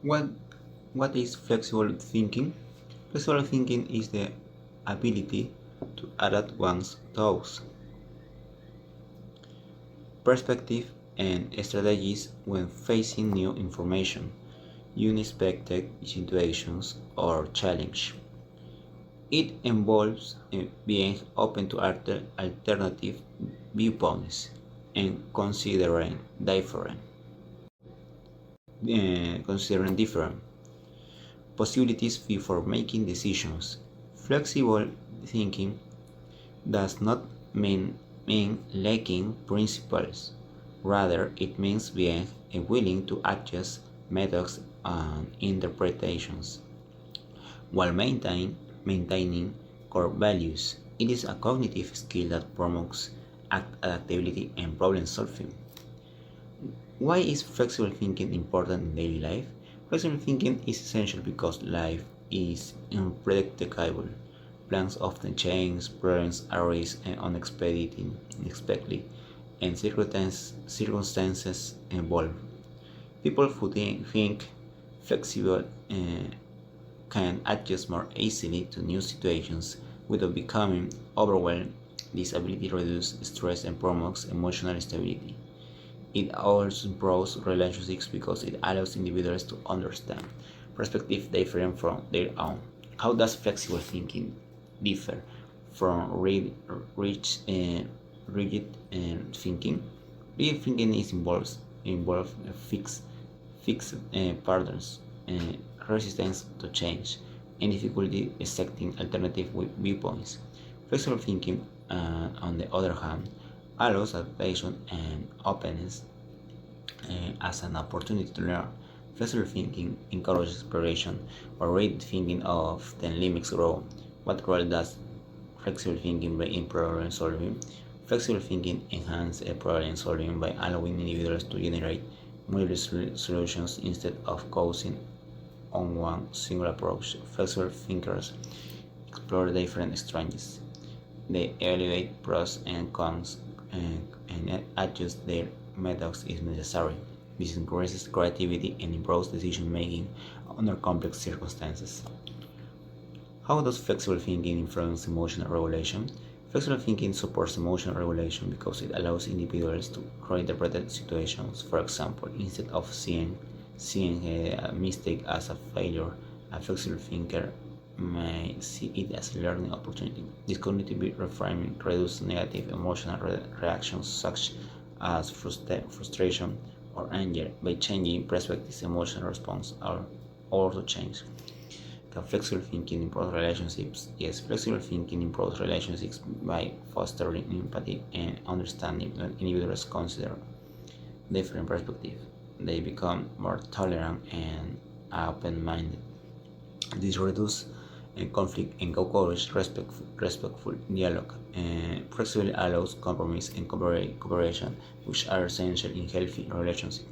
What what is flexible thinking? Flexible thinking is the ability to adapt one's thoughts, perspective, and strategies when facing new information, unexpected situations, or challenge. It involves being open to alternative viewpoints and considering different possibilities before making decisions. Flexible thinking does not mean lacking principles. Rather, it means being willing to adjust methods and interpretations while maintaining core values. It is a cognitive skill that promotes adaptability and problem solving. Why is flexible thinking important in daily life? Flexible thinking is essential because life is unpredictable. Plans often change, problems arise unexpectedly, and circumstances evolve. People who think flexible can adjust more easily to new situations without becoming overwhelmed. This ability reduces stress and promotes emotional stability. It also improves relationships because it allows individuals to understand perspectives different from their own. How does flexible thinking differ from rigid thinking? Rigid thinking involves fixed patterns, resistance to change, and difficulty accepting alternative viewpoints. Flexible thinking, on the other hand, allows adaptation and openness as an opportunity to learn. Flexible thinking encourages exploration, while rigid thinking often limits growth. What role does flexible thinking play in problem solving? Flexible thinking enhances problem solving by allowing individuals to generate multiple solutions instead of focusing on one single approach. Flexible thinkers explore different strategies. They evaluate pros and cons and adjust their methods if necessary. This increases creativity and improves decision making under complex circumstances. How does flexible thinking influence emotional regulation? Flexible thinking supports emotional regulation because it allows individuals to reinterpret situations. For example, instead of seeing a mistake as a failure, a flexible thinker may see it as a learning opportunity. This cognitive reframing reduces negative emotional reactions such as frustration or anger. By changing perspectives, emotional response are also change. Can flexible thinking improve relationships? Yes, flexible thinking improves relationships by fostering empathy and understanding. When individuals consider different perspectives, they become more tolerant and open-minded. This reduces conflict and encourages respectful dialogue. Flexibility allows compromise and cooperation, which are essential in healthy relationships.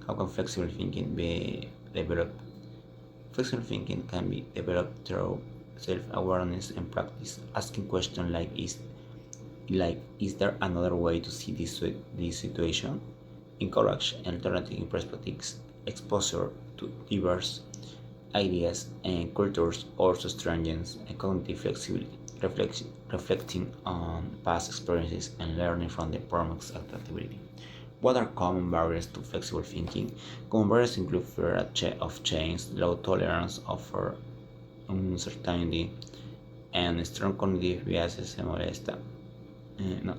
How can flexible thinking be developed? Flexible thinking can be developed through self-awareness and practice, asking questions is there another way to see this situation? Encourage alternative perspectives. Exposure to diverse ideas and cultures also strengthens cognitive flexibility. Reflecting on past experiences and learning from the prompts adaptability. What are common barriers to flexible thinking? Common barriers include fear of change, low tolerance for uncertainty, and strong cognitive biases and molesta.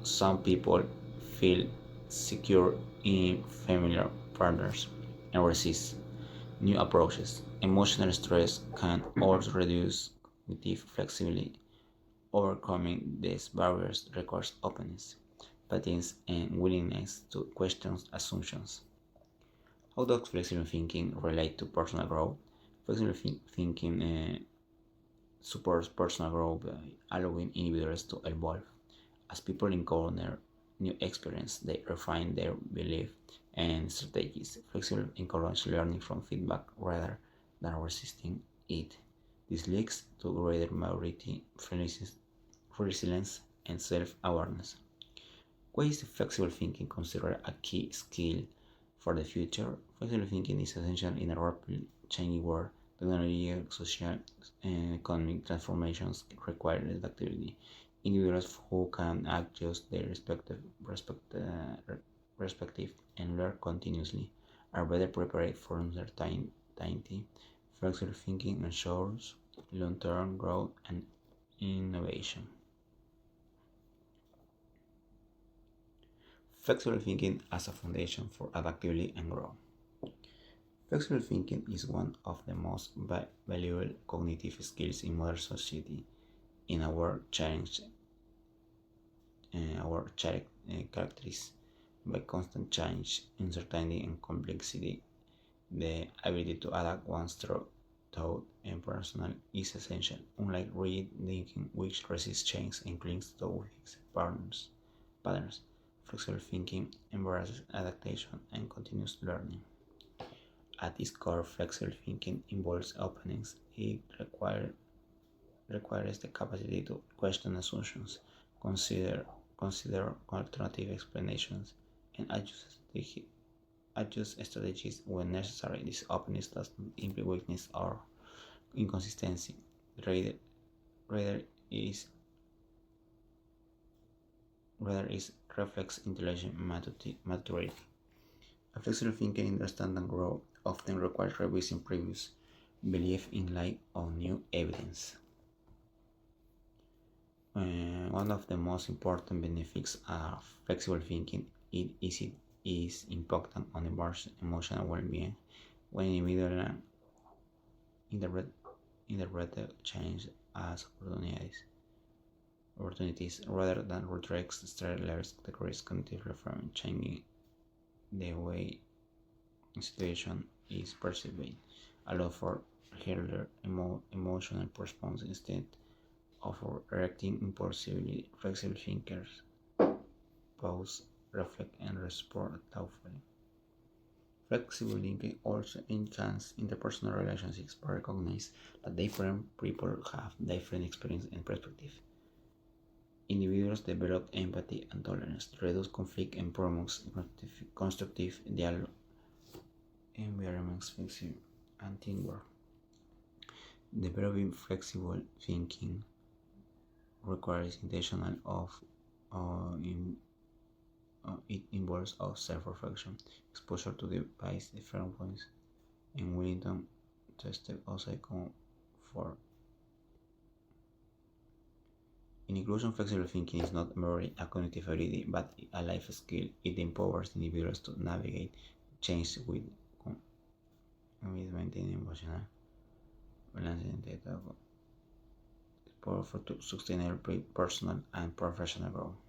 Some people feel secure in familiar partners and resist new approaches. Emotional stress can also reduce cognitive flexibility. Overcoming these barriers requires openness, patience, and willingness to question assumptions. How does flexible thinking relate to personal growth? Flexible thinking supports personal growth by allowing individuals to evolve. As people encounter new experience, they refine their beliefs and strategies. Flexible encourages learning from feedback rather than resisting it. This leads to greater maturity, resilience, and self-awareness. Why is flexible thinking considered a key skill For the future, flexible thinking is essential in a rapidly changing world. Technology, social, and economic transformations require adaptability. Individuals who can adjust their respective and learn continuously are better prepared for uncertainty. Flexible thinking ensures long-term growth and innovation. Flexible thinking as a foundation for adaptability and growth. Flexible thinking is one of the most valuable cognitive skills in modern society. In our challenge, characterized by constant change, uncertainty, and complexity, the ability to adapt one's thought and personal is essential. Unlike rigid thinking, which resists change and clings to fixed patterns, flexible thinking embraces adaptation and continuous learning. At its core, flexible thinking involves openness. It requires the capacity to question assumptions, consider alternative explanations, and adjust strategies when necessary. This openness does not imply weakness or inconsistency. Rather, rather is rather is reflects intelligent maturity. A flexible thinking, understand and grow often requires revising previous belief in light of new evidence. One of the most important benefits of flexible thinking is important on emotional well-being. When individuals interpret, interpret change as opportunities rather than restricts stress levels, the risk cognitively from changing the way a situation is perceived, allow for healthier emotional response instead of reacting impulsively. Flexible thinkers pause, reflect, and respond thoughtfully. Flexible thinking also enhances interpersonal relationships by recognizing that different people have different experiences and perspectives. Individuals develop empathy and tolerance, reduce conflict, and promote constructive dialogue environments, flexible and teamwork. Developing flexible thinking requires intentional in it involves of self-reflection, exposure to device different points, and willing to step outside comfort. In inclusion, flexible thinking is not merely a cognitive ability, but a life skill. It empowers individuals to navigate change with maintaining emotional balance and data for to sustainable personal and professional growth.